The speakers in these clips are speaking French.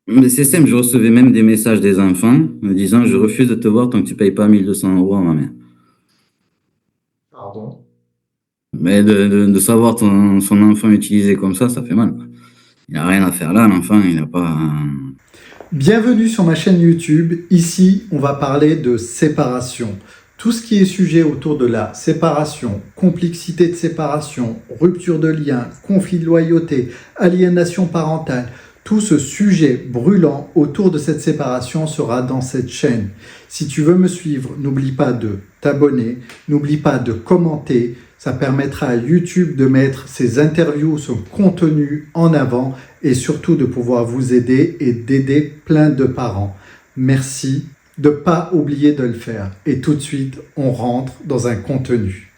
Mais c'est simple, je recevais même des messages des enfants me disant: «Je refuse de te voir tant que tu payes pas 1 200 € à ma mère». Pardon. Mais de savoir son enfant utilisé comme ça fait mal, quoi. Il a rien à faire là, l'enfant, il a pas. Bienvenue sur ma chaîne YouTube. Ici, on va parler de séparation. Tout ce qui est sujet autour de la séparation, complexité de séparation, rupture de lien, conflit de loyauté, aliénation parentale, tout ce sujet brûlant autour de cette séparation sera dans cette chaîne. Si tu veux me suivre, n'oublie pas de t'abonner, n'oublie pas de commenter. Ça permettra à YouTube de mettre ses interviews, son contenu en avant et surtout de pouvoir vous aider et d'aider plein de parents. Merci de ne pas oublier de le faire. Et tout de suite, on rentre dans un contenu.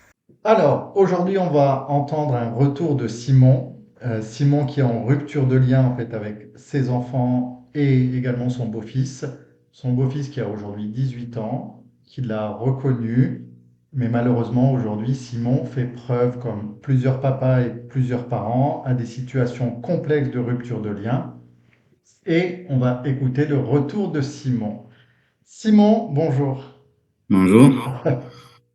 Alors, aujourd'hui, on va entendre un retour de Simon. Simon qui est en rupture de lien en fait avec ses enfants et également son beau-fils. Son beau-fils qui a aujourd'hui 18 ans, qui l'a reconnu. Mais malheureusement, aujourd'hui, Simon fait preuve, comme plusieurs papas et plusieurs parents, à des situations complexes de rupture de lien. Et on va écouter le retour de Simon. Simon, bonjour. Bonjour.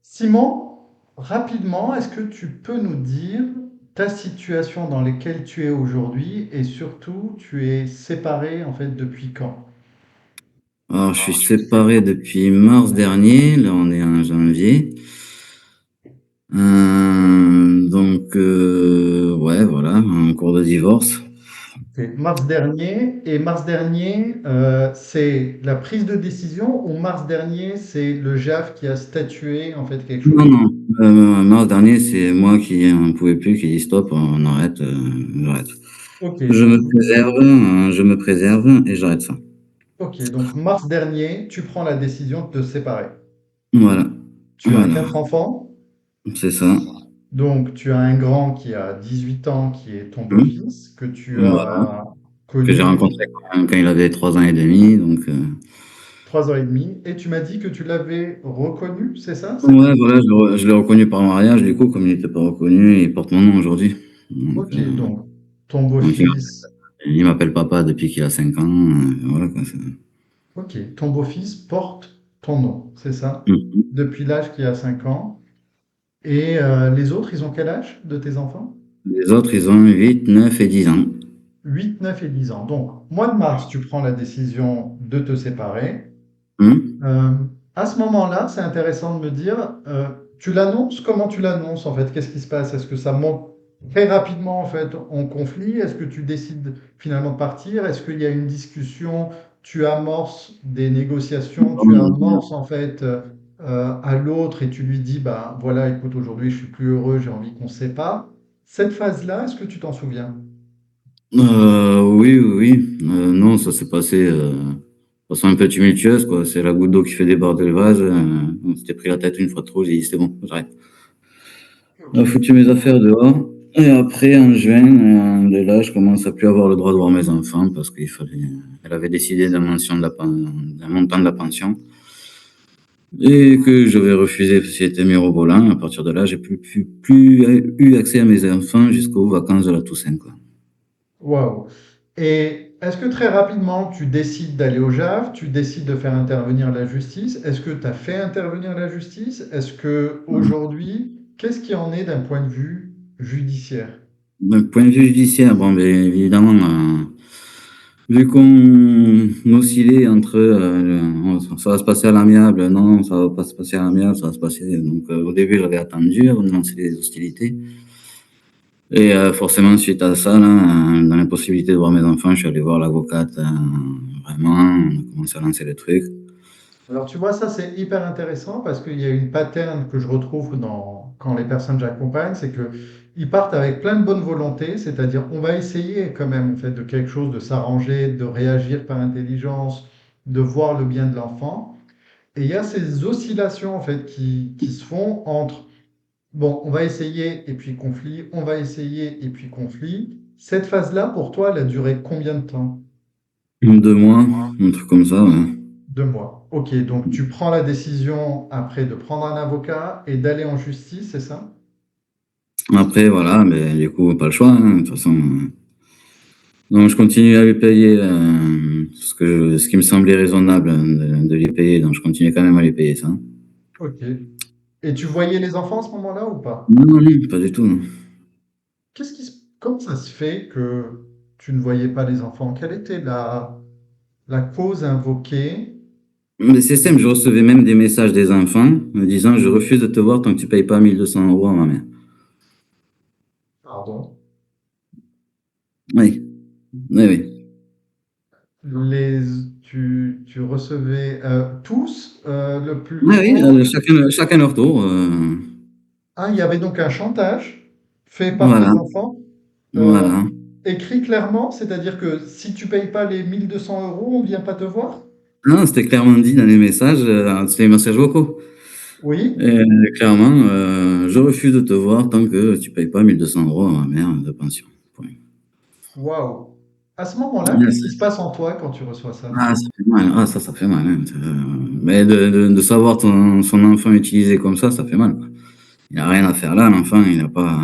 Simon, rapidement, est-ce que tu peux nous dire ta situation dans laquelle tu es aujourd'hui et surtout, tu es séparé en fait depuis quand? Alors, je suis séparé depuis mars dernier. Là, on est en janvier. Ouais, voilà, en cours de divorce. C'est mars dernier et mars dernier, c'est la prise de décision ou mars dernier, c'est le JAF qui a statué en fait quelque Non, chose? non. Mars dernier, c'est moi qui en pouvais plus, qui dit stop, on arrête, j'arrête. Ok, donc Je me préserve et j'arrête ça. Ok, donc mars dernier, tu prends la décision de te séparer. Voilà, Tu as voilà, quatre enfants, c'est ça. donc tu as un grand qui a 18 ans, qui est ton Mmh. beau-fils, que tu Voilà, as que j'ai connu rencontré quand il avait 3 ans et demi, donc 3 ans et demi, et tu m'as dit que tu l'avais reconnu, c'est ça? ouais, voilà, je l'ai reconnu par mariage, du coup, comme il était pas reconnu, il porte mon nom aujourd'hui. Donc Ok, donc ton donc beau-fils, il m'appelle papa depuis qu'il a 5 ans, voilà quoi, c'est ok, ton beau-fils porte ton nom, c'est ça? mmh. Depuis l'âge qui a 5 ans. Et les autres, ils ont quel âge de tes enfants? Les autres, ils ont 8 9 et 10 ans. 8, 9 et 10 ans. Donc, mois de mars, tu prends la décision de te séparer. Mmh. Euh, à ce moment-là, c'est intéressant de me dire, tu l'annonces, comment tu l'annonces en fait? Qu'est-ce qui se passe? Est-ce que ça monte très rapidement en fait en conflit? Est-ce que tu décides finalement de partir? Est-ce qu'il y a une discussion? Tu amorces des négociations? Tu amorces en fait à l'autre et tu lui dis, bah voilà, écoute, aujourd'hui je suis plus heureux, j'ai envie qu'on se sépare. Cette phase-là, est-ce que tu t'en souviens? Oui, oui, oui. Non, ça s'est passé, de façon un peu tumultueuse, quoi. C'est la goutte d'eau qui fait déborder le vase, on s'était pris la tête une fois de trop, j'ai dit: «C'est bon, j'arrête». J'ai foutu mes affaires dehors et après en juin, de là, je commence à plus avoir le droit de voir mes enfants parce qu'il fallait elle avait décidé d'un montant de la pension et que je vais refuser parce qu'il était mirobolant. À partir de là, j'ai plus eu accès à mes enfants jusqu'aux vacances de la Toussaint, quoi. Waouh! Et est-ce que très rapidement, tu décides d'aller au JAF, tu décides de faire intervenir la justice? Est-ce que tu as fait intervenir la justice? Est-ce que aujourd'hui, qu'est-ce qui en est d'un point de vue judiciaire? D'un point de vue judiciaire, bon, beh, évidemment, vu qu'on oscillait entre, ça va se passer à l'amiable, non, ça va pas se passer à l'amiable, ça va se passer donc au début, j'avais attendu avant de lancer les hostilités et forcément suite à ça, là, dans l'impossibilité de voir mes enfants, je suis allé voir l'avocate, vraiment, on a commencé à lancer les trucs. Alors tu vois, ça c'est hyper intéressant parce qu'il y a une pattern que je retrouve quand les personnes que j'accompagne, c'est que ils partent avec plein de bonne volonté, c'est-à-dire on va essayer quand même en fait de quelque chose, de s'arranger, de réagir par intelligence, de voir le bien de l'enfant. Et il y a ces oscillations en fait qui se font entre, bon, on va essayer et puis conflit, on va essayer et puis conflit. Cette phase-là, pour toi, elle a duré combien de temps? 2 mois, un truc comme ça, ouais. 2 mois. Ok, donc tu prends la décision après de prendre un avocat et d'aller en justice, c'est ça? Après voilà, mais du coup, pas le choix, hein, de toute façon, donc je continue à lui payer, ce qui me semblait raisonnable de les payer, donc je continuais quand même à les payer ça. Ok. Et tu voyais les enfants à ce moment-là ou pas? Non, non, non, pas du tout. Non. Comment ça se fait que tu ne voyais pas les enfants? Quelle était la cause invoquée? Mais c'est simple, je recevais même des messages des enfants me disant je refuse de te voir tant que tu payes pas 1 200 € à ma mère. Pardon. Oui, oui, oui. Les, tu recevais tous le plus Oui, oui, grand. chacun leur tour. Ah, il y avait donc un chantage fait par tes Voilà, enfants, euh, voilà. écrit clairement, c'est-à-dire que si tu payes pas les 1 200 €, on vient pas te voir? Non, c'était clairement dit dans les messages, c'était les messages vocaux. Oui? Et, clairement, je refuse de te voir tant que tu payes pas 1 200 € à ma mère de pension. Point. Waouh! À ce moment-là, Ouais, qu'est-ce qui se passe en toi quand tu reçois ça? ça fait mal. Ah, ça fait mal. Hein. Mais de savoir son enfant utilisé comme ça fait mal. Quoi. Il a rien à faire là, l'enfant, il a pas.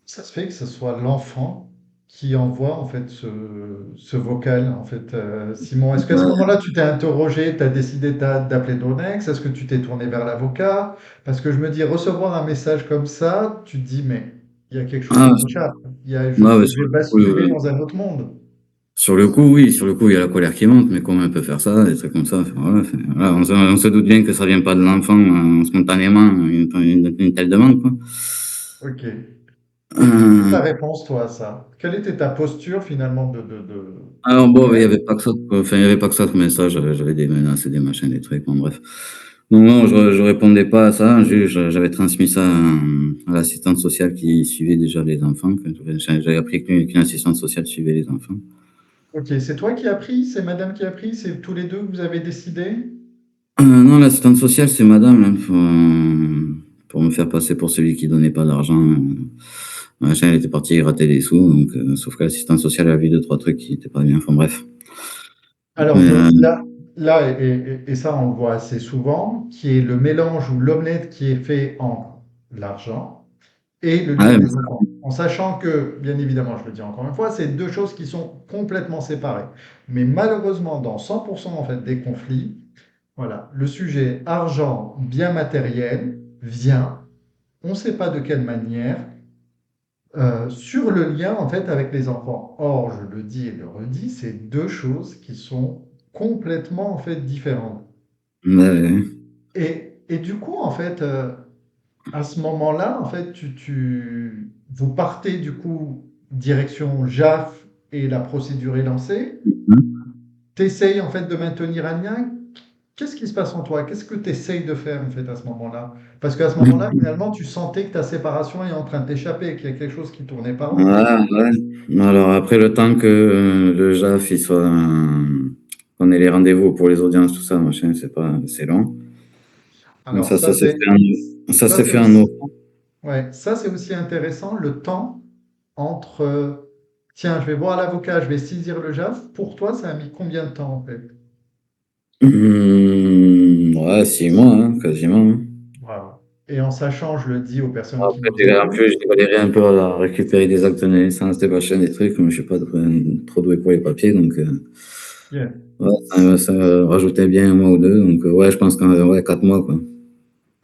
Ça se fait que ce soit l'enfant qui envoie en fait ce vocal en fait, Simon. Est-ce qu'à ce moment-là, tu t'es interrogé, tu as décidé d'appeler ton ex? Est-ce que tu t'es tourné vers l'avocat? Parce que je me dis, recevoir un message comme ça, tu te dis, mais il y a quelque chose Ah, qui m'échappe. ouais, ouais, J'ai basculé dans un autre monde. sur le coup, oui, sur le coup, il y a la colère qui monte, mais comment elle peut faire ça, des trucs comme ça. Enfin, voilà, voilà, on se doute bien que ça vient pas de l'enfant spontanément, une telle demande, quoi. Ok. Et quelle était Euh, ta réponse, toi, à ça? Quelle était ta posture finalement alors de bon, il y père? avait pas que ça, quoi. Enfin, il y avait pas que ça comme message, j'avais des menaces et des machins, des trucs, bon, bref. Non, non, je répondais pas à ça, j'avais transmis ça à l'assistante sociale qui suivait déjà les enfants, j'avais appris qu'une assistante sociale suivait les enfants. Ok, c'est toi qui as pris? C'est madame qui a pris? C'est tous les deux que vous avez décidé? Non, l'assistante sociale, c'est madame, là, pour me faire passer pour celui qui donnait pas d'argent. Machin, elle était partie gratter des sous, donc, sauf que l'assistante sociale a vu deux, trois trucs qui étaient pas bien. Enfin, bref. Alors Mais, et ça on le voit assez souvent, qui est le mélange ou l'omelette qui est fait entre l'argent et le lien ouais, des enfants. En sachant que, bien évidemment, je le dis encore une fois, c'est deux choses qui sont complètement séparées. Mais malheureusement, dans 100% en fait des conflits, voilà, le sujet argent, bien matériel vient, on ne sait pas de quelle manière, sur le lien en fait avec les enfants. Or, je le dis et le redis, c'est deux choses qui sont complètement en fait différentes. ouais. Et du coup, en fait, à ce moment-là, en fait, vous partez du coup direction JAF et la procédure est lancée. Tu essayes en fait de maintenir un lien. Qu'est-ce qui se passe en toi? Qu'est-ce que tu essayes de faire en fait à ce moment-là? Parce qu'à ce moment-là, finalement, tu sentais que ta séparation est en train de t'échapper, qu'il y a quelque chose qui tournait pas rond. Voilà, ouais. Alors, après le temps que le JAF, il soit, qu'on ait les rendez-vous pour les audiences, tout ça, machin, c'est long. Donc, Alors ça ça s'est c'est fait en aussi, novembre. ouais, ça c'est aussi intéressant, le temps entre, tiens, je vais voir l'avocat, je vais saisir le JAF. Pour toi, ça a mis combien de temps en fait? Ouais, 6 mois, hein, quasiment. Hein. Voilà. Et en sachant, je le dis aux personnes qui Après, nous en écoutent, plus, j'ai galéré un peu à récupérer des actes de naissance, des machins, des trucs, mais je suis pas trop doué pour les papiers, donc, yeah, ouais, ça rajoutait bien 1 mois ou 2, donc, ouais, je pense qu'en ouais, 4 mois, quoi.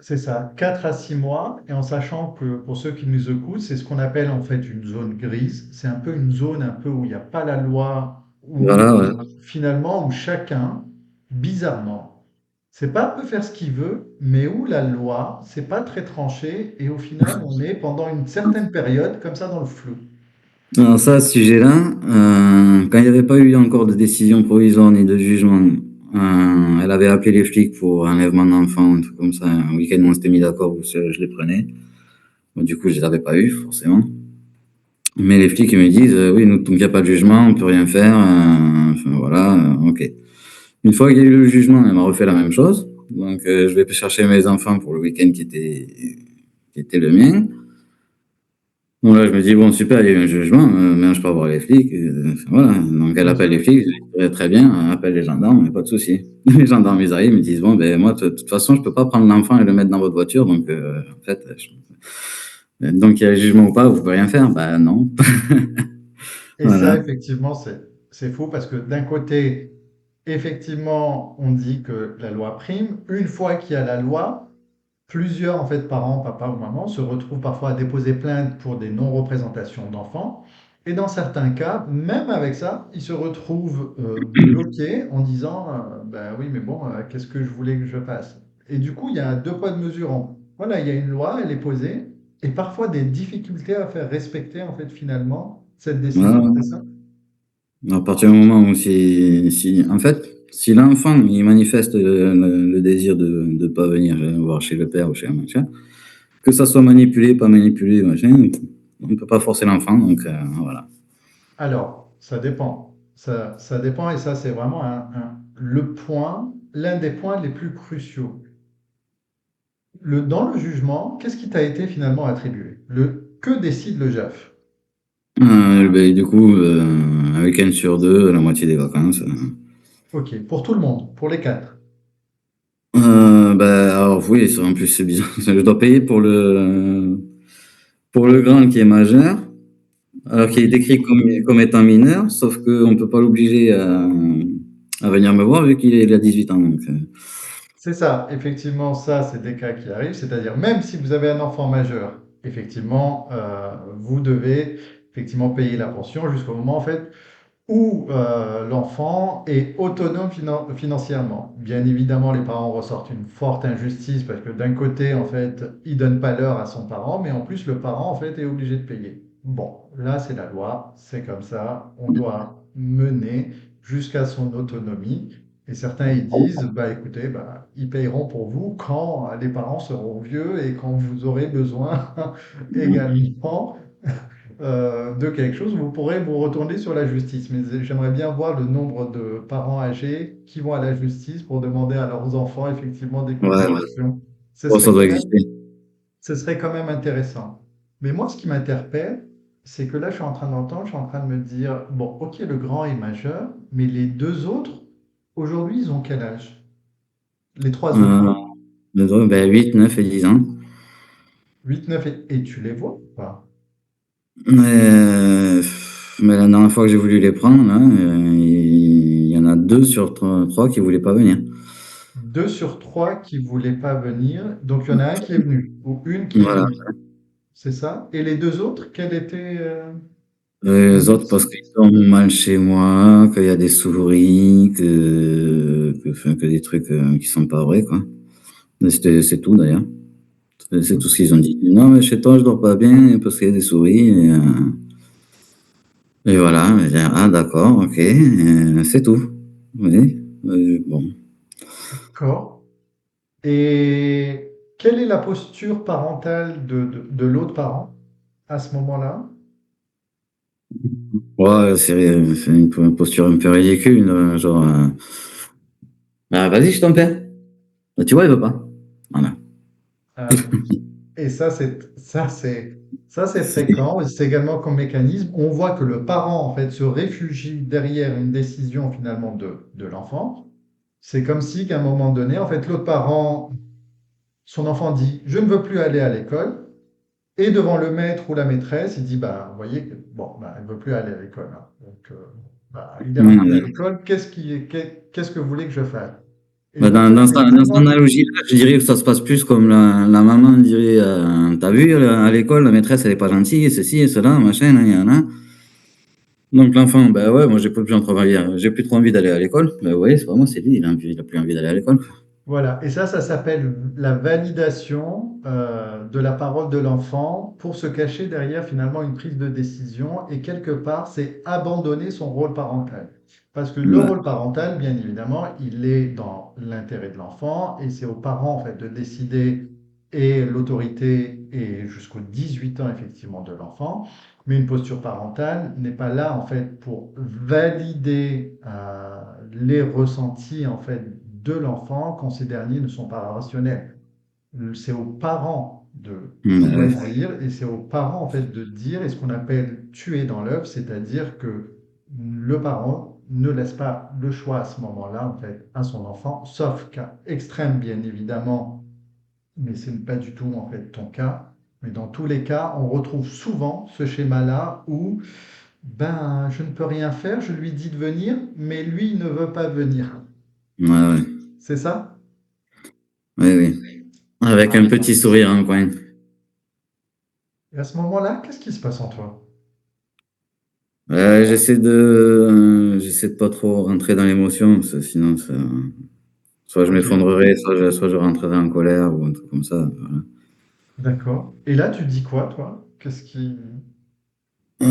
c'est ça, 4 à 6 mois, et en sachant que pour ceux qui nous écoutent, c'est ce qu'on appelle en fait une zone grise. C'est un peu une zone un peu où il n'y a pas la loi, Voilà, où ouais. finalement, où chacun, bizarrement, c'est pas peut faire ce qu'il veut, mais où la loi, c'est pas très tranché, et au final, on est pendant une certaine période comme ça dans le flou. Alors ça, à ce sujet-là, quand il n'y avait pas eu encore de décision provisoire ni de jugement, elle avait appelé les flics pour enlèvement d'enfants, un truc comme ça. Un week-end, on s'était mis d'accord où je les prenais. Bon, du coup, je les avais pas eu, forcément. Mais les flics, ils me disent, oui, nous, tant qu'il n'y a pas de jugement, on peut rien faire. Enfin, voilà, ok. Une fois qu'il y a eu le jugement, elle m'a refait la même chose. Donc, je vais chercher mes enfants pour le week-end qui était le mien. Bon, là, je me dis, bon, super, il y a eu un jugement, mais je peux avoir les flics. Voilà. Donc, elle Bien appelle les sûr. flics, je dis, très bien, elle appelle les gendarmes, mais pas de souci. Les gendarmes, ils arrivent, ils me disent, bon, ben, moi, de toute façon, je peux pas prendre l'enfant et le mettre dans votre voiture, donc, en fait, donc, il y a le jugement ou pas, vous pouvez rien faire. Bah, non. Et ça, Voilà. effectivement, c'est fou parce que d'un côté, effectivement, on dit que la loi prime. Une fois qu'il y a la loi, plusieurs en fait parents, papa ou maman, se retrouvent parfois à déposer plainte pour des non-représentations d'enfants. Et dans certains cas, même avec ça, ils se retrouvent bloqués en disant ben oui, mais bon, qu'est-ce que je voulais que je fasse? Et du coup, il y a deux poids, deux mesures. Voilà, il y a une loi, elle est posée, et parfois des difficultés à faire respecter en fait finalement cette décision, Voilà. c'est ça? À partir du moment où en fait, si l'enfant il manifeste le désir de ne pas venir voir chez le père ou chez un machin, que ça soit manipulé, pas manipulé, machin, on ne peut pas forcer l'enfant, donc voilà. Alors, ça dépend. Ça dépend, et ça, c'est vraiment le point, l'un des points les plus cruciaux. Dans le jugement, qu'est-ce qui t'a été finalement attribué? Que décide le JAF? Ben, du coup, un week-end sur deux, la moitié des vacances. Ok, pour tout le monde, pour les quatre. Ben, alors oui, en plus c'est bizarre. Je dois payer pour le grand qui est majeur, alors qu'il est Oui, décrit comme étant mineur, sauf qu'on ne peut pas l'obliger à venir me voir vu qu'il a 18 ans. Donc, c'est ça. Effectivement, ça, c'est des cas qui arrivent. C'est-à-dire, même si vous avez un enfant majeur, effectivement, vous devez effectivement payer la pension jusqu'au moment, en fait, où l'enfant est autonome financièrement. Bien évidemment, les parents ressortent une forte injustice parce que d'un côté, en fait, il donne pas l'heure à son parent, mais en plus, le parent, en fait, est obligé de payer. Bon, là, c'est la loi, c'est comme ça, on doit mener jusqu'à son autonomie. Et certains, ils disent, bah écoutez, bah, ils payeront pour vous quand les parents seront vieux et quand vous aurez besoin également de quelque chose, vous pourrez vous retourner sur la justice. Mais j'aimerais bien voir le nombre de parents âgés qui vont à la justice pour demander à leurs enfants effectivement des ouais, ouais. compensations. Bon, ça doit exister. Ce serait quand même intéressant. Mais moi, ce qui m'interpelle, c'est que là, je suis en train d'entendre, je suis en train de me dire, bon, ok, le grand est majeur, mais les deux autres, aujourd'hui, ils ont quel âge? Les trois autres, Euh, pardon. les autres, ben, 8, 9 et 10 ans. 8, 9 et tu les vois ou pas? Mais, mais la dernière fois que j'ai voulu les prendre, là, il y en a 2 sur 3 qui voulaient pas venir. 2 sur 3 qui voulaient pas venir, donc il y en a un qui est venu, ou une qui est Voilà. venue. C'est ça? Et les deux autres, quelle était Les autres parce l'issue? qu'ils dorment mal chez moi, qu'il y a des souris, enfin, que des trucs qui sont pas vrais, quoi. Mais c'est tout d'ailleurs. C'est tout ce qu'ils ont dit. Non, mais chez toi, je dors pas bien parce qu'il y a des souris. Et voilà. Je dis, ah, d'accord, ok. C'est tout. Oui. Bon. D'accord. Et quelle est la posture parentale de l'autre parent à ce moment-là? Ouais, c'est une posture un peu ridicule. Genre, bah, vas-y, je t'en perds. Bah, tu vois, il veut pas. Voilà. Ah, et ça, c'est fréquent. Et c'est également comme mécanisme. On voit que le parent, en fait, se réfugie derrière une décision finalement de l'enfant. C'est comme si, qu'à un moment donné, en fait, l'autre parent, son enfant dit, je ne veux plus aller à l'école. Et devant le maître ou la maîtresse, il dit, bah, vous voyez, bon, bah, elle ne veut plus aller à l'école, hein. Donc, bah, il est ramené à Ouais. l'école. Qu'est-ce que vous voulez que je fasse? Et Bah, donc là, c'est dans cette vraiment, analogie-là, je dirais que ça se passe plus comme la maman dirait, t'as vu, à l'école, la maîtresse, elle est pas gentille, et ceci, et cela, machin, il y en a. Donc l'enfant, ben ouais, moi j'ai plus trop envie d'aller à l'école. Ben ouais, c'est vraiment, c'est lui, il a plus envie d'aller à l'école. voilà. Et ça s'appelle la validation de la parole de l'enfant pour se cacher derrière finalement une prise de décision. Et quelque part, c'est abandonner son rôle parental. Parce que le Ouais. rôle parental, bien évidemment, il est dans l'intérêt de l'enfant et c'est aux parents en fait de décider et l'autorité est jusqu'aux 18 ans effectivement de l'enfant. Mais une posture parentale n'est pas là en fait pour valider les ressentis en fait de l'enfant quand ces derniers ne sont pas rationnels. C'est aux parents de Ben ouais. choisir et c'est aux parents en fait de dire et ce qu'on appelle tuer dans l'œuf, c'est-à-dire que le parent ne laisse pas le choix à ce moment-là en fait à son enfant, sauf cas extrême bien évidemment, mais ce n'est pas du tout en fait ton cas. Mais dans tous les cas, on retrouve souvent ce schéma-là où Ben, je ne peux rien faire, je lui dis de venir, mais lui, il ne veut pas venir. Ouais, ouais. C'est ça? Oui, oui. Avec un petit sourire en coin. Et à ce moment-là, qu'est-ce qui se passe en toi? J'essaie de pas trop rentrer dans l'émotion, parce que sinon, soit je Ok, m'effondrerai, soit je rentrerai en colère ou un truc comme ça. Voilà. d'accord. Et là, tu dis quoi, toi? Qu'est-ce qui...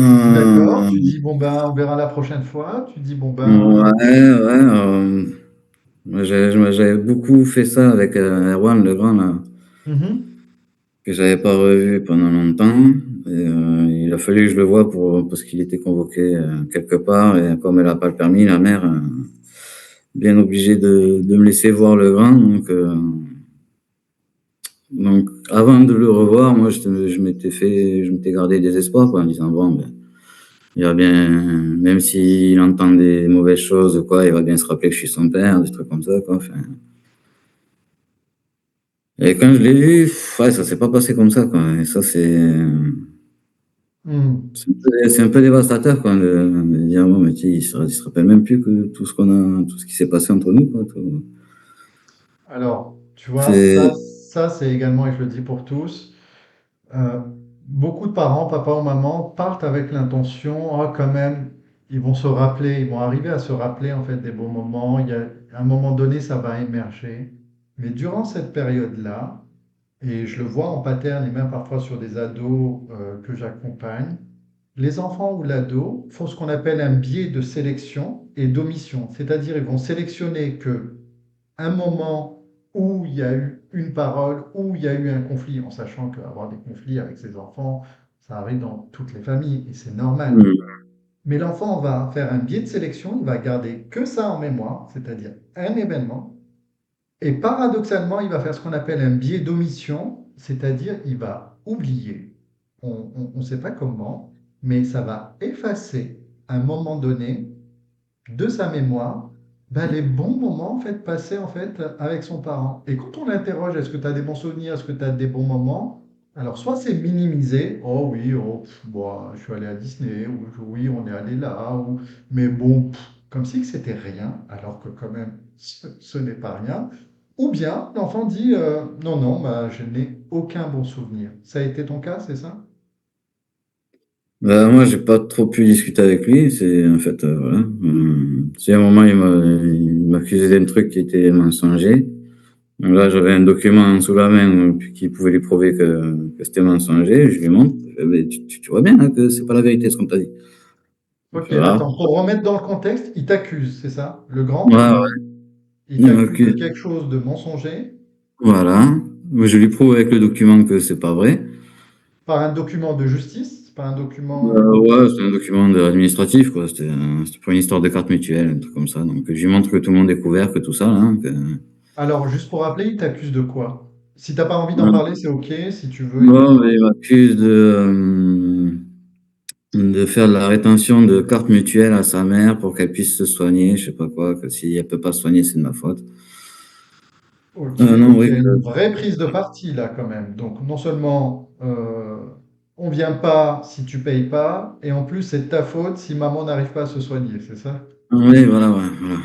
Tu dis d'accord, Euh, tu dis bon ben on verra la prochaine fois, tu dis bon ben... ouais, ouais. J'avais beaucoup fait ça avec Erwan, le grand, là, Mhm. que j'avais pas revu pendant longtemps. Et, il a fallu que je le voie parce qu'il était convoqué quelque part. Et comme elle a pas le permis, la mère, bien obligée de me laisser voir le grand. Donc, avant de le revoir, moi, je m'étais gardé des espoirs, quoi, en disant, bon, ben, il va bien, même s'il entend des mauvaises choses, quoi, il va bien se rappeler que je suis son père, des trucs comme ça, quoi. Enfin, et quand je l'ai vu, ouais, ça s'est pas passé comme ça, quoi. Et ça, Hmm. c'est un peu dévastateur, quoi, de dire, bon, mais tu sais, il se rappelle même plus que tout ce qui s'est passé entre nous, quoi. Alors, tu vois, C'est, ça c'est également, et je le dis pour tous, euh, beaucoup de parents, papa ou maman, partent avec l'intention, ah, quand même, ils vont se rappeler, ils vont arriver à se rappeler en fait des bons moments, à un moment donné, ça va émerger. Mais durant cette période-là, et je le vois en paterne et même parfois sur des ados que j'accompagne, les enfants ou l'ado font ce qu'on appelle un biais de sélection et d'omission. C'est-à-dire, ils vont sélectionner que un moment où il y a eu une parole, où il y a eu un conflit, en sachant qu'avoir des conflits avec ses enfants, ça arrive dans toutes les familles et c'est normal. hmm, Mais l'enfant va faire un biais de sélection, il va garder que ça en mémoire, c'est-à-dire un événement, et paradoxalement, il va faire ce qu'on appelle un biais d'omission, c'est-à-dire il va oublier, on ne sait pas comment, mais ça va effacer à un moment donné de sa mémoire ben, les bons moments en fait, passés en fait, avec son parent. Et quand on l'interroge, est-ce que tu as des bons souvenirs, est-ce que tu as des bons moments? Alors soit c'est minimisé, oh oui, oh, bon, je suis allé à Disney, ou oui, on est allé là, mais bon, comme si que c'était rien, alors que quand même, ce n'est pas rien. Ou bien l'enfant dit, non, non, bah, je n'ai aucun bon souvenir. Ça a été ton cas, c'est ça? Moi, j'ai pas trop pu discuter avec lui. C'est en fait, voilà. C'est un moment, il m'accusait d'un truc qui était mensonger. Donc là, j'avais un document sous la main qui pouvait lui prouver que c'était mensonger. Je lui montre. Je fais, mais tu vois bien là, que c'est pas la vérité ce qu'on t'a dit. Il Ok, fait, ah, attends, pour remettre dans le contexte, il t'accuse, c'est ça? Le grand, ouais, il ouais, t'accuse de ok. quelque chose de mensonger Voilà. Je lui prouve avec le document que c'est pas vrai. par un document de justice, par un document... Ouais, c'est un document administratif, quoi. C'était pour une histoire de carte mutuelle, un truc comme ça. Donc, je lui montre que tout le monde est couvert, que tout ça, là, hein, Alors, juste pour rappeler, il t'accuse de quoi? Si t'as pas envie d'en voilà. parler, c'est ok. Si tu veux, Bon, mais il m'accuse de faire de la rétention de carte mutuelle à sa mère pour qu'elle puisse se soigner, je sais pas quoi, que si elle peut pas se soigner, c'est de ma faute. ok, Non, donc il oui. y a une vraie prise de parti là quand même. Donc non seulement on vient pas si tu payes pas, et en plus c'est de ta faute si maman n'arrive pas à se soigner, c'est ça? Oui, voilà, ouais, voilà.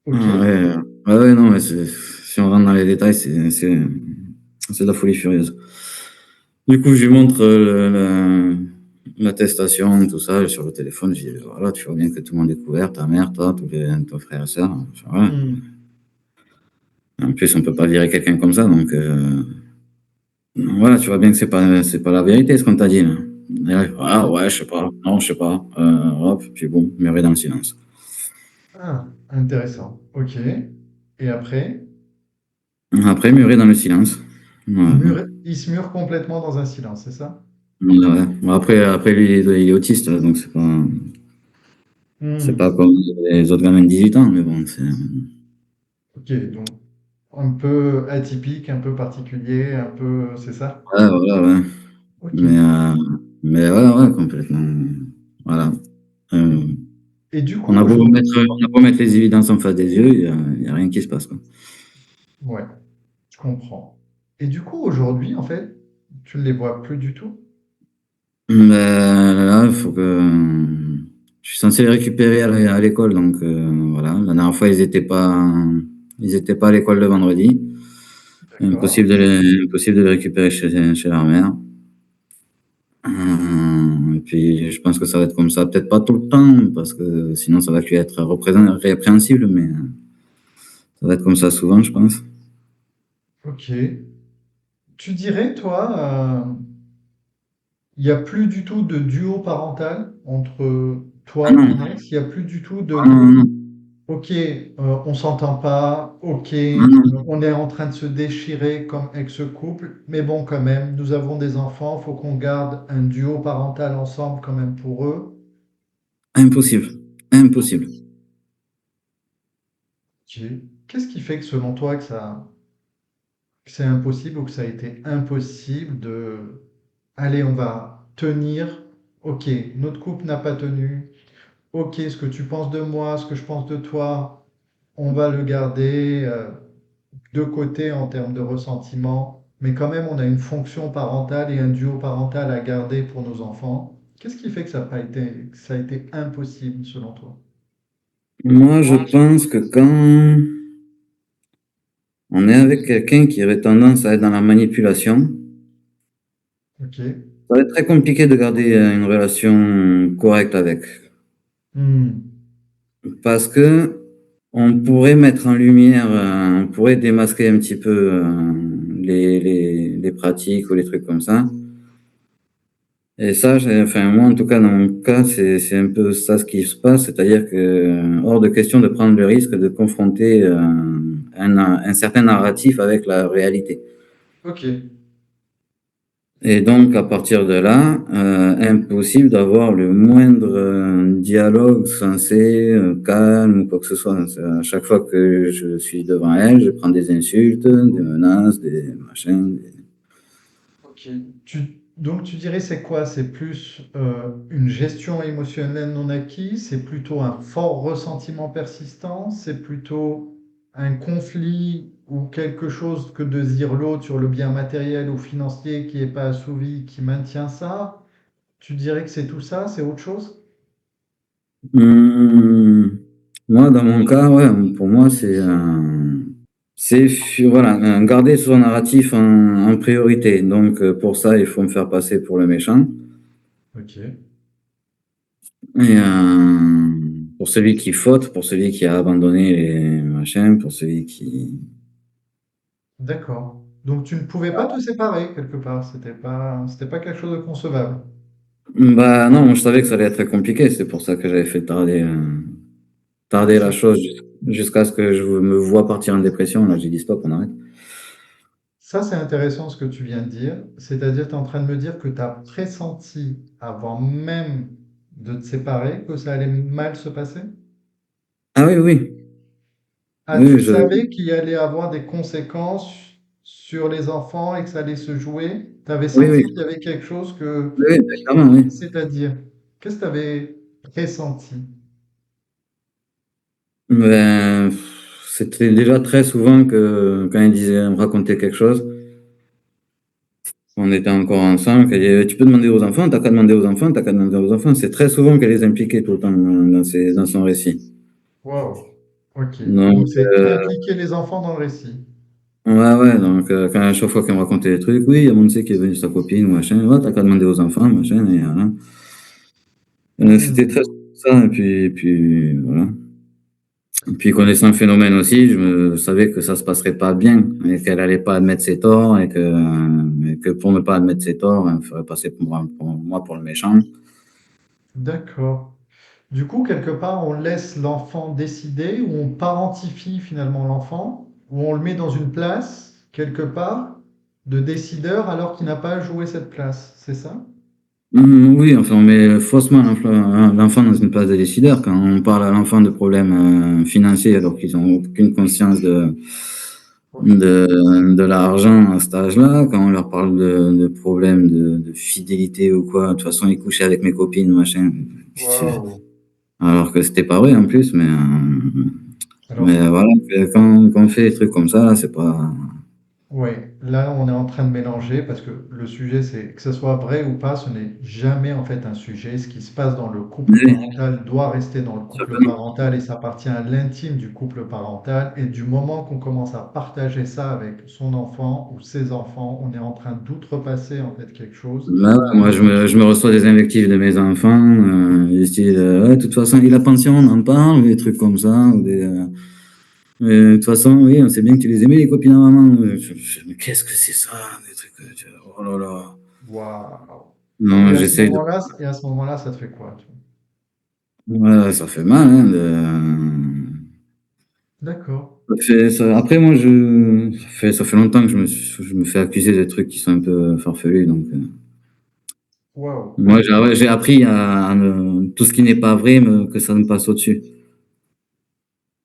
Ok. Ah, ouais, ouais, non, mais si on rentre dans les détails, c'est de la folie furieuse. Du coup, je lui montre l'attestation, tout ça, sur le téléphone. Je dis, voilà, tu vois bien que tout le monde est couvert, ta mère, toi, ton frère et soeur. Enfin, voilà. Hmm. En plus, on peut pas virer quelqu'un comme ça, donc voilà, tu vois bien que c'est pas la vérité ce qu'on t'a dit là. Et là, ah ouais, je sais pas, non, je sais pas. Hop, puis bon, muré dans le silence. Ah, intéressant. Ok. Et après, Après, muré dans le silence. Voilà. il se mure complètement dans un silence, c'est ça? Ouais. Bon, après lui, il est autiste, donc c'est pas Hmm. comme les autres gamins de 18 ans, mais bon, c'est. Ok, donc un peu atypique, un peu particulier, un peu, c'est ça? Ouais, voilà, ouais. Ok. Mais, euh, mais ouais, ouais, complètement. Voilà. Et, Euh, et du on coup, a beau aujourd'hui, mettre, on a beau mettre les évidences en face des yeux, il y a rien qui se passe, quoi. ouais, je comprends. Et du coup, aujourd'hui, en fait, tu ne les vois plus du tout? Là, faut que je suis censé les récupérer à l'école, donc voilà. La dernière fois, ils étaient pas à l'école le vendredi. D'accord. Impossible de les récupérer chez leur mère. Et puis, je pense que ça va être comme ça, peut-être pas tout le temps, parce que sinon, ça va lui être répréhensible, mais ça va être comme ça souvent, je pense. Ok. Tu dirais, toi, il n'y a plus du tout de duo parental entre Ah toi et non, ton ex. Il n'y a plus du tout ah de non, non, OK, on s'entend pas, OK, ah non. on est en train de se déchirer comme ex-couple, mais bon, quand même, nous avons des enfants, faut qu'on garde un duo parental ensemble quand même pour eux. Impossible. Impossible. OK. Qu'est-ce qui fait que selon toi que c'est impossible ou que ça a été impossible de, allez, on va tenir, OK, notre couple n'a pas tenu, OK, ce que tu penses de moi, ce que je pense de toi, on va le garder. De côté en termes de ressentiment, mais quand même on a une fonction parentale et un duo parental à garder pour nos enfants. Qu'est-ce qui fait que que ça a été impossible selon toi? Moi, je pense que quand on est avec quelqu'un qui aurait tendance à être dans la manipulation, Ok. ça va être très compliqué de garder une relation correcte avec. Hmm. Parce que on pourrait mettre en lumière, on pourrait démasquer un petit peu les pratiques ou les trucs comme ça. Et ça, enfin, moi, en tout cas, dans mon cas, c'est un peu ça ce qui se passe, c'est-à-dire que hors de question de prendre le risque de confronter un certain narratif avec la réalité. Ok. Et donc, à partir de là, impossible d'avoir le moindre dialogue sensé, calme ou quoi que ce soit. À chaque fois que je suis devant elle, je prends des insultes, des menaces, des machins. Ok. Donc tu dirais c'est quoi? C'est plus une gestion émotionnelle non acquise, c'est plutôt un fort ressentiment persistant, c'est plutôt un conflit ou quelque chose que de dire l'autre sur le bien matériel ou financier qui n'est pas assouvi, qui maintient ça. Tu dirais que c'est tout ça, c'est autre chose? Hum, Moi, dans mon cas, ouais, pour moi, voilà, garder son narratif en priorité. Donc, pour ça, il faut me faire passer pour le méchant. Ok, Et pour celui qui faute, pour celui qui a abandonné les machins, pour celui qui... d'accord. Donc tu ne pouvais pas te séparer quelque part, c'était pas quelque chose de concevable. Bah non, moi, je savais que ça allait être très compliqué, c'est pour ça que j'avais fait Ah, tarder la chose jusqu'à ce que je me vois partir en dépression. Là, j'ai dit stop, on arrête. ça, c'est intéressant ce que tu viens de dire. C'est-à-dire, tu es en train de me dire que tu as pressenti, avant même de te séparer, que ça allait mal se passer? Ah oui, oui, Ah, oui, tu je, savais qu'il allait avoir des conséquences sur les enfants et que ça allait se jouer? Tu avais oui, oui, senti qu'il y avait quelque chose que... oui, oui, clairement, oui. C'est-à-dire, qu'est-ce que tu avais pressenti? Ben, c'était déjà très souvent que quand il disait, me raconter quelque chose, on était encore ensemble, qu'elle disait, tu peux demander aux enfants, t'as qu'à demander aux enfants, t'as qu'à demander aux enfants. C'est très souvent qu'elle les impliquait tout le temps dans son récit. Waouh. Ok. Donc, Donc, c'est impliquer les enfants dans le récit. ouais, ouais, donc quand, à chaque fois qu'elle me racontait des trucs, oui, il y a mon qui est venu sa copine, ou machin, ouais, t'as qu'à demander aux enfants, machin, et voilà. C'était très Hmm. souvent ça, et puis voilà. Et puis connaissant le phénomène aussi, je savais que ça se passerait pas bien, et qu'elle allait pas admettre ses torts, et que pour ne pas admettre ses torts, il ferait passer pour moi pour le méchant. D'accord. Du coup, quelque part, on laisse l'enfant décider, ou on parentifie finalement l'enfant, ou on le met dans une place, quelque part, de décideur alors qu'il n'a pas joué cette place. C'est ça? Oui, enfin, on met faussement l'enfant dans une place de décideur quand on parle à l'enfant de problèmes financiers alors qu'ils n'ont aucune conscience Ok. de l'argent à cet âge-là. Quand on leur parle de problèmes de fidélité ou quoi, de toute façon, ils couchaient avec mes copines, machin. Waouh. Alors que c'était pas vrai en plus, Alors, mais voilà, quand on fait des trucs comme ça, là, c'est pas. Ouais, là on est en train de mélanger parce que le sujet c'est que ce soit vrai ou pas, ce n'est jamais en fait un sujet. Ce qui se passe dans le couple Oui, parental doit rester dans le couple certainement. parental et ça appartient à l'intime du couple parental. Et du moment qu'on commence à partager ça avec son enfant ou ses enfants, on est en train d'outrepasser en fait quelque chose. Là, moi, je me reçois des invectives de mes enfants, du style, ouais, de toute façon, il a pension, on en parle, des trucs comme ça, ou de toute façon, oui, on sait bien que tu les aimais, les copines à maman. Mais qu'est-ce que c'est ça, des trucs, oh là là. Waouh! Non, j'essaye de, Et à ce moment-là, ça te fait quoi, tu vois? ouais, ça fait mal, hein, D'accord. après, moi, ça fait longtemps que je me fais accuser des trucs qui sont un peu farfelus, donc, Waouh, moi, ok. j'ai appris tout ce qui n'est pas vrai, que ça me passe au-dessus.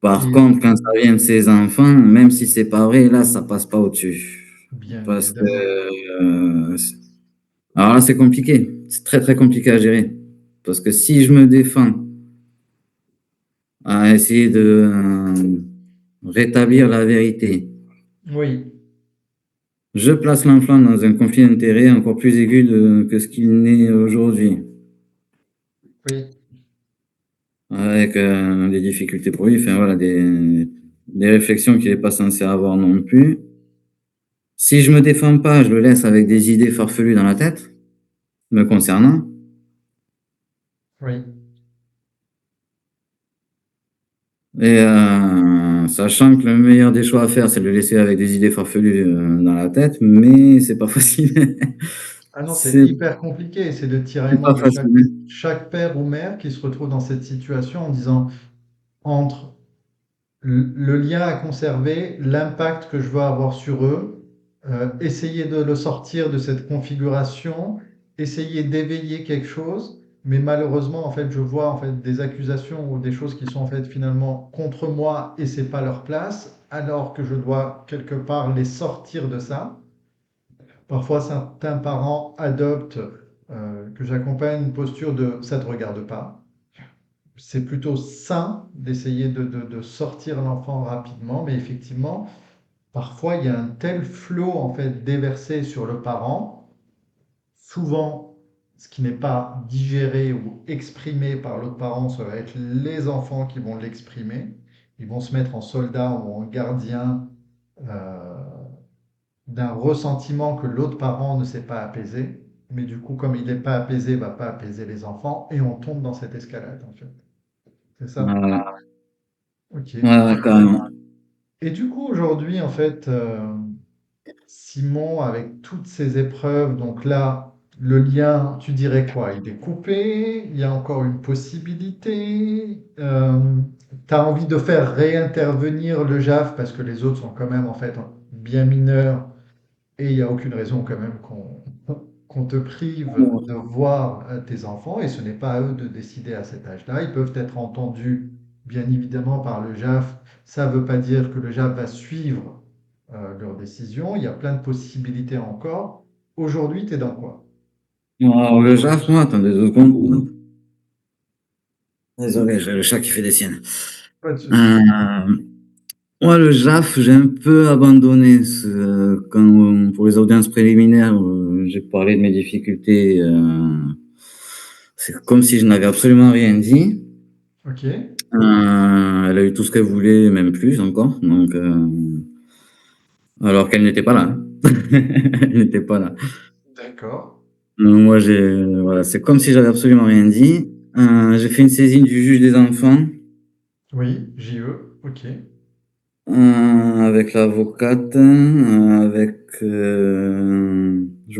Par Et contre, quand ça vient de ses enfants, même si c'est pas vrai, là, ça passe pas au-dessus. bien Parce que, évidemment. alors là, c'est compliqué. C'est très, très compliqué à gérer. Parce que si je me défends à essayer de rétablir la vérité, Oui, je place l'enfant dans un conflit d'intérêts encore plus aigu que ce qu'il n'est aujourd'hui. oui. Avec des difficultés pour lui, enfin voilà, des réflexions qu'il n'est pas censé avoir non plus. Si je me défends pas, je le laisse avec des idées farfelues dans la tête, me concernant, Oui. et sachant que le meilleur des choix à faire, c'est de le laisser avec des idées farfelues dans la tête, mais c'est pas facile. Ah non, c'est C'est hyper compliqué. C'est le c'est tiraillement pas de facile. chaque père ou mère qui se retrouve dans cette situation en disant entre le lien à conserver, l'impact que je veux avoir sur eux, essayer de le sortir de cette configuration, essayer d'éveiller quelque chose. Mais malheureusement, en fait, je vois en fait des accusations ou des choses qui sont en fait finalement contre moi et c'est pas leur place, alors que je dois quelque part les sortir de ça. Parfois, certains parents adoptent, que j'accompagne, une posture de ça ne te regarde pas. C'est plutôt sain d'essayer de sortir l'enfant rapidement, mais effectivement, parfois il y a un tel flot en fait déversé sur le parent, souvent ce qui n'est pas digéré ou exprimé par l'autre parent, ça va être les enfants qui vont l'exprimer. Ils vont se mettre en soldat ou en gardien euh, d'un ressentiment que l'autre parent ne s'est pas apaisé. Mais du coup, comme il n'est pas apaisé, il ne va pas apaiser les enfants et on tombe dans cette escalade en fait. C'est ça? Voilà. Ok. Ouais, ouais, carrément. Et du coup, aujourd'hui, en fait, Simon, avec toutes ces épreuves, donc là, le lien, tu dirais quoi? Il est coupé? Il y a encore une possibilité? Tu as envie de faire réintervenir le JAF parce que les autres sont quand même en fait bien mineurs et il n'y a aucune raison quand même qu'on te prive de voir tes enfants et ce n'est pas à eux de décider à cet âge-là. Ils peuvent être entendus bien évidemment par le JAF. Ça ne veut pas dire que le JAF va suivre leurs décisions. Il y a plein de possibilités encore. Aujourd'hui, tu es dans quoi? Alors, le JAF, moi, attendez 2 secondes. Désolé, j'ai le chat qui fait des siennes. Pas de souci. Euh, Moi, le JAF, j'ai un peu abandonné pour les audiences préliminaires, j'ai parlé de mes difficultés. C'est comme si je n'avais absolument rien dit. Ok, Elle a eu tout ce qu'elle voulait, même plus encore. Donc, alors qu'elle n'était pas là. Elle n'était pas là. d'accord. Donc, moi, voilà, c'est comme si j'avais absolument rien dit. J'ai fait une saisine du juge des enfants. Oui, JE, ok. Avec l'avocate, je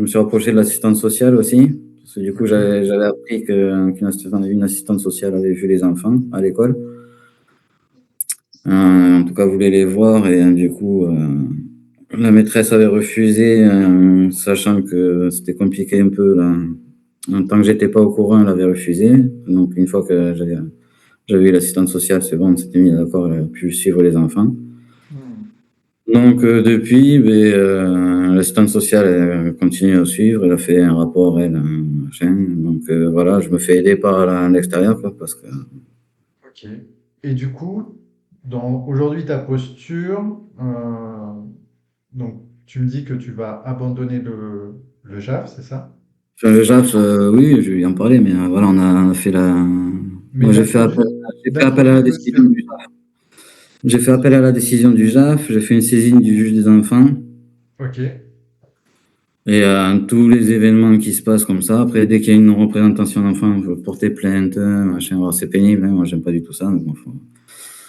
me suis rapproché de l'assistante sociale aussi, parce que du coup, Ok. j'avais appris une assistante sociale avait vu les enfants à l'école. En tout cas, voulait les voir et du coup, la maîtresse avait refusé, sachant que c'était compliqué un peu là. En tant que j'étais pas au courant, elle avait refusé. Donc, une fois que j'avais eu l'assistante sociale, c'est bon, on s'était mis d'accord, elle a pu suivre les enfants. Hmm. Donc depuis, l'assistante sociale elle continue à suivre, elle a fait un rapport, elle, machin. Donc voilà, je me fais aider par l'extérieur, quoi, parce que Ok. Et du coup, aujourd'hui, ta posture, donc tu me dis que tu vas abandonner le JAF, c'est ça? Enfin, le JAF, oui, je vais en parler, mais voilà, on a fait la. Mais Moi, j'ai fait appel à la l'introduire que décision c'est... du JAF. J'ai fait appel à la décision du JAF, j'ai fait une saisine du juge des enfants. Ok, Et tous les événements qui se passent comme ça, après, dès qu'il y a une représentation d'enfant, il faut porter plainte, machin. Alors, c'est pénible, hein, moi, j'aime pas du tout ça. Mais bon,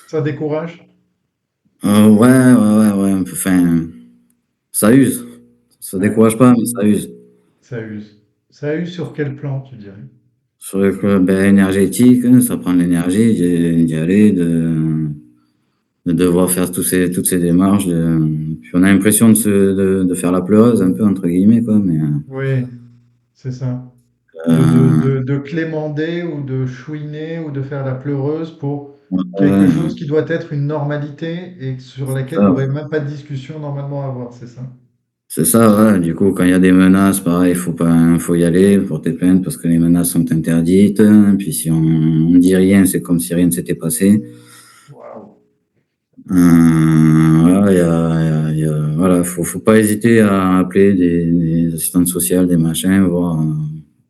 ça décourage? ouais, enfin, ça use. Ça Ouais, décourage pas, mais ça use. ça use. Ça use sur quel plan, tu dirais? Sur le club ben, énergétique, hein, ça prend de l'énergie d'y aller, de devoir faire toutes ces démarches. Puis on a l'impression de faire la pleureuse, un peu, entre guillemets, quoi. Mais Oui, c'est ça. euh, De clémender ou de chouiner ou de faire la pleureuse pour quelque ouais, chose qui doit être une normalité et sur laquelle il n'y ça, aurait même pas de discussion normalement à avoir, c'est ça? c'est ça, ouais. Du coup, quand il y a des menaces, pareil, faut y aller, porter plainte, parce que les menaces sont interdites. Puis si on dit rien, c'est comme si rien ne s'était passé. Waouh. Voilà, voilà, faut pas hésiter à appeler des assistantes sociales, des machins, voir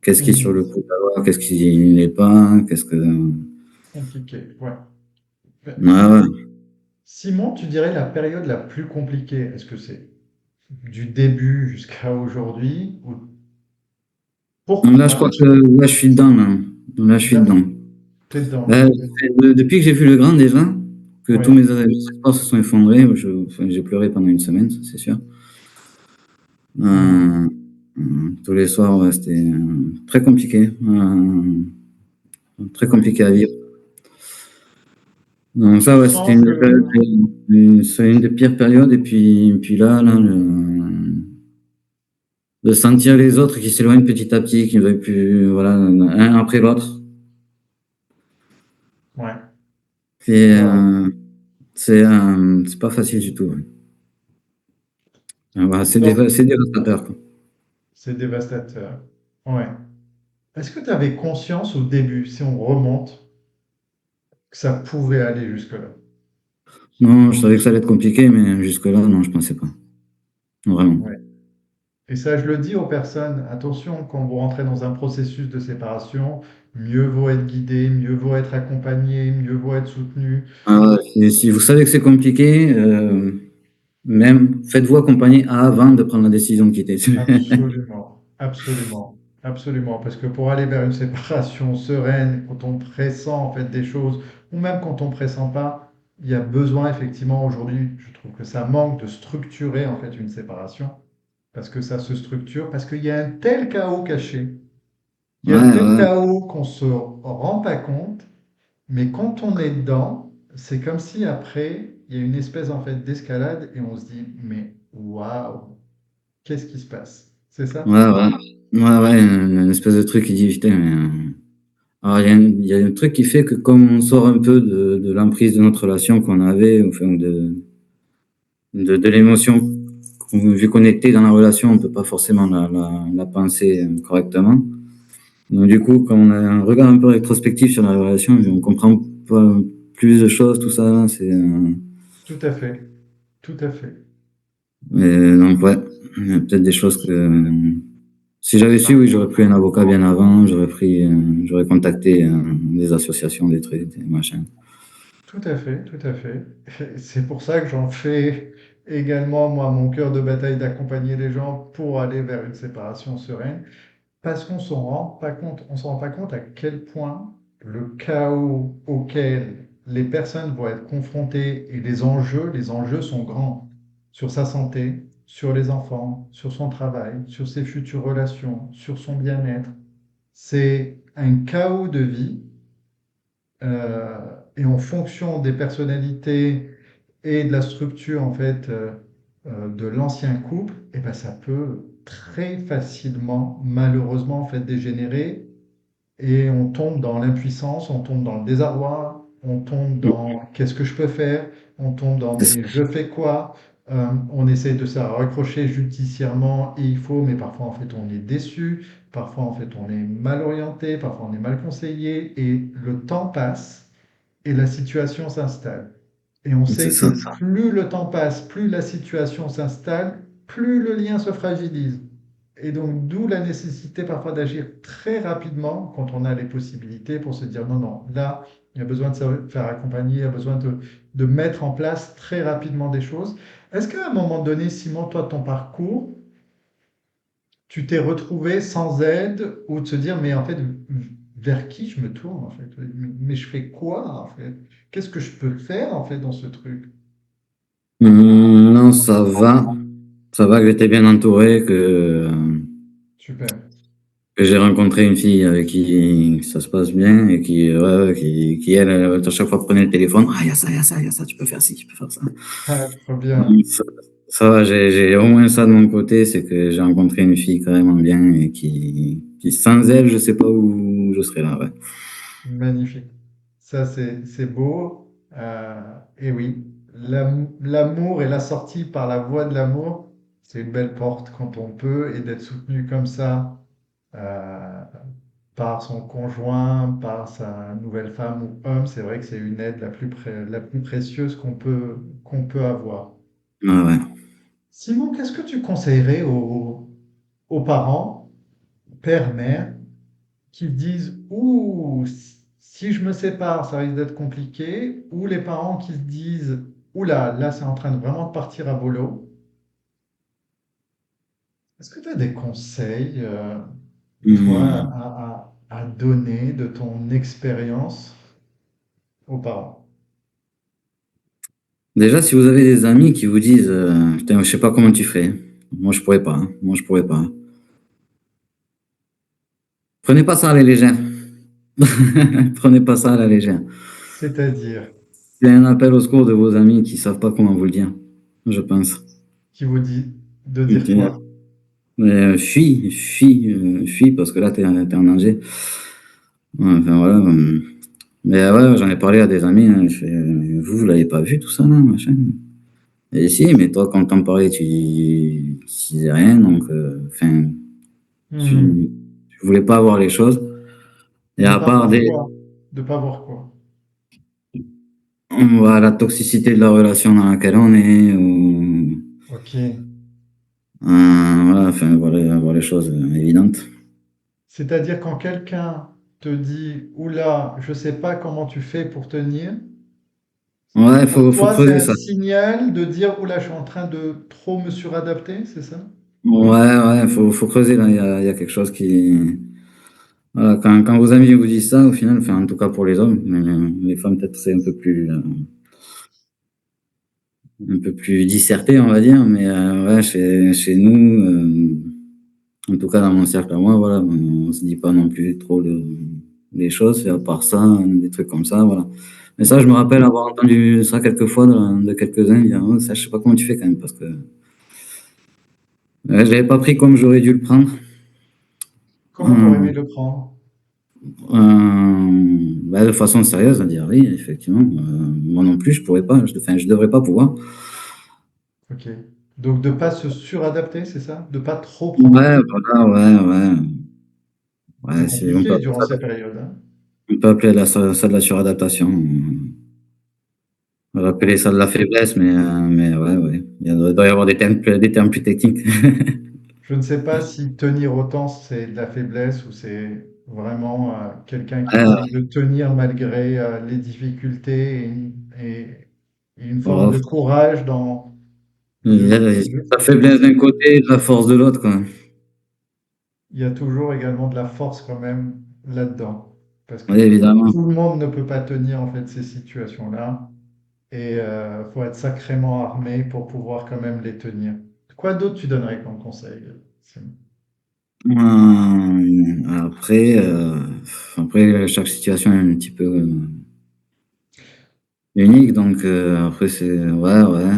qu'est-ce qui est sur le Mhm. coup d'avoir, qu'est-ce qui n'est pas, qu'est-ce que. Compliqué, ouais. Ben, Ouais, ouais. Simon, tu dirais la période la plus compliquée, est-ce que c'est du début jusqu'à aujourd'hui ou Donc là, je pourquoi? crois que là, je suis dedans, là. Là, je suis Là, dedans. t'es dedans. Ben, depuis que j'ai vu le grand, déjà, que tous Oui. mes espoirs se sont effondrés, enfin, j'ai pleuré pendant une semaine, ça, c'est sûr. Mhm. Euh, Tous les soirs, ouais, c'était très compliqué. Très Ouais. compliqué à vivre. Donc ça, Tu ouais, c'était sens une, que... c'est une des pires périodes. Et puis là, de sentir les autres qui s'éloignent petit à petit, qui ne veulent plus, voilà, un après l'autre. Ouais. Et Waouh. c'est pas facile du tout. Ouais. Voilà, Donc, c'est dévastateur, quoi. c'est dévastateur. Ouais. Est-ce que tu avais conscience au début, si on remonte, que ça pouvait aller jusque-là? Non, je savais que ça allait être compliqué, mais jusque-là, non, je pensais pas. Vraiment. Ouais. Et ça, je le dis aux personnes, attention, quand vous rentrez dans un processus de séparation, mieux vaut être guidé, mieux vaut être accompagné, mieux vaut être soutenu. Si vous savez que c'est compliqué, même faites-vous accompagner avant de prendre la décision de quitter. Absolument, absolument, absolument. Parce que pour aller vers une séparation sereine, quand on pressent en fait des choses, ou même quand on pressent pas, il y a besoin effectivement aujourd'hui, je trouve que ça manque de structurer en fait une séparation, parce que ça se structure, parce qu'il y a un tel chaos caché, il y Ouais, a un tel ouais. chaos qu'on se rend pas compte, mais quand on est dedans, c'est comme si après, il y a une espèce en fait d'escalade et on se dit, mais waouh, qu'est-ce qui se passe? C'est ça? Ouais, ouais. Ouais, ouais, une espèce de truc qui dit, putain, mais, alors, il y a un truc qui fait que comme on sort un peu de l'emprise de notre relation qu'on avait, enfin, de l'émotion, vu qu'on était dans la relation, on peut pas forcément la penser correctement. Donc, du coup, quand on a un regard un peu rétrospectif sur la relation, on comprend pas plus de choses, tout ça, Tout à fait, tout à fait. donc, ouais, il y a peut-être des choses que, si j'avais su, oui, j'aurais pris un avocat bien avant, j'aurais contacté des associations, des trucs, des machins. Tout à fait, tout à fait. Et c'est pour ça que j'en fais également, moi, mon cœur de bataille d'accompagner les gens pour aller vers une séparation sereine, parce qu'on s'en rend pas compte, on s'en rend pas compte à quel point le chaos auquel les personnes vont être confrontées et les enjeux sont grands sur sa santé, sur les enfants, sur son travail, sur ses futures relations, sur son bien-être. C'est un chaos de vie. Euh, et en fonction des personnalités et de la structure en fait de l'ancien couple, et ben, ça peut très facilement, malheureusement en fait dégénérer et on tombe dans l'impuissance, on tombe dans le désarroi, on tombe dans qu'est-ce que je peux faire, on tombe dans C'est ça. mais je fais quoi. On essaie de se raccrocher judiciairement et il faut, mais parfois en fait on est déçu, parfois en fait on est mal orienté, parfois on est mal conseillé et le temps passe et la situation s'installe. Et on C'est sait ça. que plus le temps passe, plus la situation s'installe, plus le lien se fragilise. Et donc, d'où la nécessité parfois d'agir très rapidement quand on a les possibilités pour se dire non, non, là, il y a besoin de se faire accompagner, il y a besoin de mettre en place très rapidement des choses. Est-ce qu'à un moment donné, Simon, toi, ton parcours, tu t'es retrouvé sans aide ou de se dire, mais en fait, vers qui je me tourne en fait? Mais je fais quoi en fait? Qu'est-ce que je peux faire en fait dans ce truc? Non, ça va. Ça va que j'étais bien entouré, Super. que j'ai rencontré une fille avec qui ça se passe bien et qui elle, à chaque fois prenait le téléphone. Ah, il y a ça, il y a ça, il y a ça, tu peux faire ci, tu peux faire ça. Ah, trop bien. Donc, ça va, j'ai au moins ça de mon côté, c'est que j'ai rencontré une fille carrément bien et qui sans elle, je sais pas où je serais là, ouais. Magnifique. Ça, c'est beau. Et oui, l'amour et la sortie par la voie de l'amour, c'est une belle porte quand on peut et d'être soutenu comme ça euh, par son conjoint, par sa nouvelle femme ou homme, c'est vrai que c'est une aide la plus précieuse qu'on peut avoir. Ouais, ouais. Simon, qu'est-ce que tu conseillerais aux parents, père, mère, qui disent ouh, si je me sépare, ça risque d'être compliqué, ou les parents qui se disent oula, là c'est en train de vraiment de partir à volo. Est-ce que tu as des conseils, toi, Hum. à donner de ton expérience aux parents? Déjà, si vous avez des amis qui vous disent, putain, je sais pas comment tu fais. Moi, je pourrais pas, hein. Moi, je pourrais pas. Prenez pas ça à la légère. Prenez pas ça à la légère. C'est-à-dire, C'est un appel au secours de vos amis qui savent pas comment vous le dire, je pense. qui vous dit de dire Ok. quoi? Mais fuis, parce que là, t'es en danger. Ouais, enfin, voilà. Mais ouais, j'en ai parlé à des amis. Hein, je fais, vous l'avez pas vu tout ça, là, machin. Et si, mais toi, quand t'en parlais, tu disais rien, donc, enfin, Hmm. tu, tu voulais pas voir les choses. Et Ne à pas part voir des, quoi? De pas voir quoi? la toxicité de la relation dans laquelle on est, ou, Ok. voilà, enfin, voilà, voir les choses évidentes. C'est-à-dire quand quelqu'un te dit oula, je sais pas comment tu fais pour tenir, Ouais, pour faut toi c'est creuser un ça. signal de dire oula, je suis en train de trop me suradapter, c'est ça? Ouais, faut creuser là. Il y a quelque chose qui. Voilà, quand vos amis vous disent ça, au final, enfin, en tout cas pour les hommes, mais les femmes peut-être c'est un peu plus disserté, on va dire. Mais ouais, chez nous, en tout cas dans mon cercle à moi, voilà, on se dit pas non plus trop les choses. Et à part ça, des trucs comme ça, voilà. Mais ça, je me rappelle avoir entendu ça quelques fois de quelques-uns dire, oh, ça, je sais pas comment tu fais quand même, parce que je l'avais pas pris comme j'aurais dû le prendre. Comment t'aurais Euh, aimé le prendre? bah, de façon sérieuse, à dire oui, effectivement. Moi non plus, je pourrais pas. Enfin, je devrais pas pouvoir. Ok. Donc de pas se suradapter, c'est ça? De pas trop prendre Ouais, plaisir. voilà, ouais. C'est Ouais, compliqué durant ces périodes, hein. on peut appeler ça de la suradaptation. On va appeler Ouais. ça de la faiblesse, mais ouais. Il doit y avoir des termes plus techniques. Je ne sais pas si tenir autant c'est de la faiblesse ou c'est vraiment quelqu'un qui Ouais, essaye de tenir malgré les difficultés et une forme voilà. de courage dans Il y a la faiblesse d'un côté et de la force de l'autre, quoi. il y a toujours également de la force quand même là-dedans. Parce que Oui, évidemment. tout le monde ne peut pas tenir en fait ces situations-là. Et il faut être sacrément armé pour pouvoir quand même les tenir. Quoi d'autre tu donnerais comme conseil, Simon? Après, chaque situation est un petit peu unique, donc après, ouais.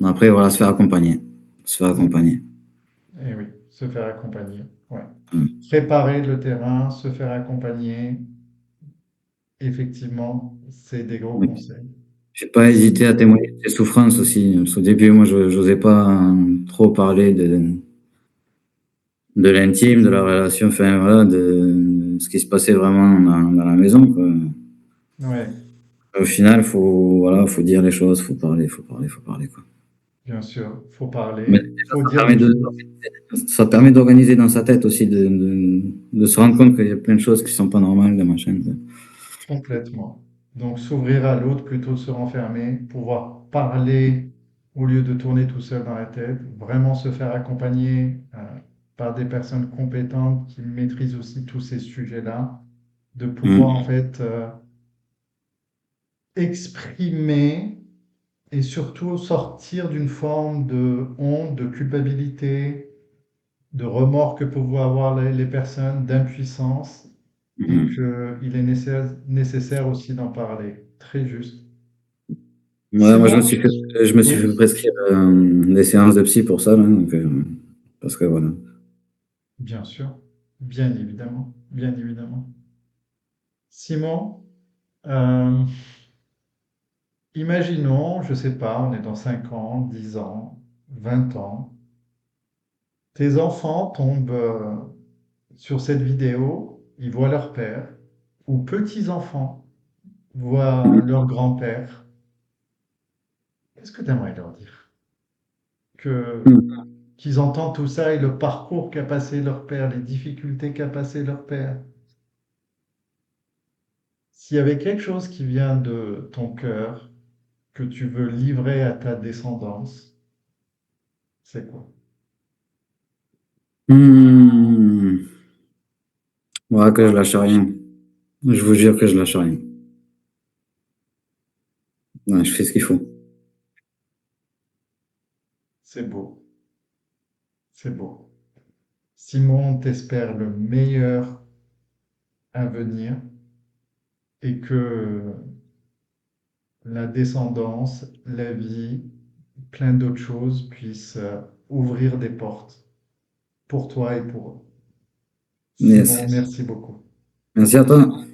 Après, voilà, se faire accompagner. Se faire Ouais. accompagner. Et oui, se faire accompagner. Ouais. Mm. Préparer le terrain, se faire accompagner, effectivement, c'est des gros conseils. J'ai pas hésité à témoigner de ses souffrances aussi. Parce qu'au début, moi, je n'osais pas trop parler de l'intime, de la relation, enfin, voilà, de ce qui se passait vraiment dans la maison, quoi. Ouais. Au final, faut dire les choses, faut parler, quoi. bien sûr, faut Mais parler, déjà, faut dire les choses. ça permet d'organiser dans sa tête aussi, de se rendre compte qu'il y a plein de choses qui sont pas normales dans ma chaîne. Complètement. Donc s'ouvrir à l'autre plutôt que se renfermer, pouvoir parler au lieu de tourner tout seul dans la tête, vraiment se faire accompagner par des personnes compétentes qui maîtrisent aussi tous ces sujets-là, de pouvoir en Mm. fait exprimer et surtout sortir d'une forme de honte, de culpabilité, de remords que peuvent avoir les personnes, d'impuissance, et Mm. qu'il est nécessaire aussi d'en parler. Très juste. Ouais, moi, Simon, je me suis oui, fait prescrire des séances de psy pour ça, là, donc, parce que voilà. bien sûr, bien évidemment, bien évidemment. Simon, euh, imaginons, je sais pas, on est dans 5 ans, 10 ans, 20 ans, tes enfants tombent sur cette vidéo, ils voient leur père, ou petits-enfants voient Mm. leur grand-père. Qu'est-ce que tu aimerais leur dire? Que, Mm. qu'ils entendent tout ça et le parcours qu'a passé leur père, les difficultés qu'a passé leur père. S'il y avait quelque chose qui vient de ton cœur, que tu veux livrer à ta descendance, c'est quoi? Mm. Ouais, que je lâche rien. Je vous jure que je lâche rien. Ouais, je fais ce qu'il faut. C'est beau, c'est beau. Simon t'espère le meilleur à venir et que la descendance, la vie, plein d'autres choses puissent ouvrir des portes pour toi et pour eux. Yes. Simon, merci beaucoup. Merci à toi.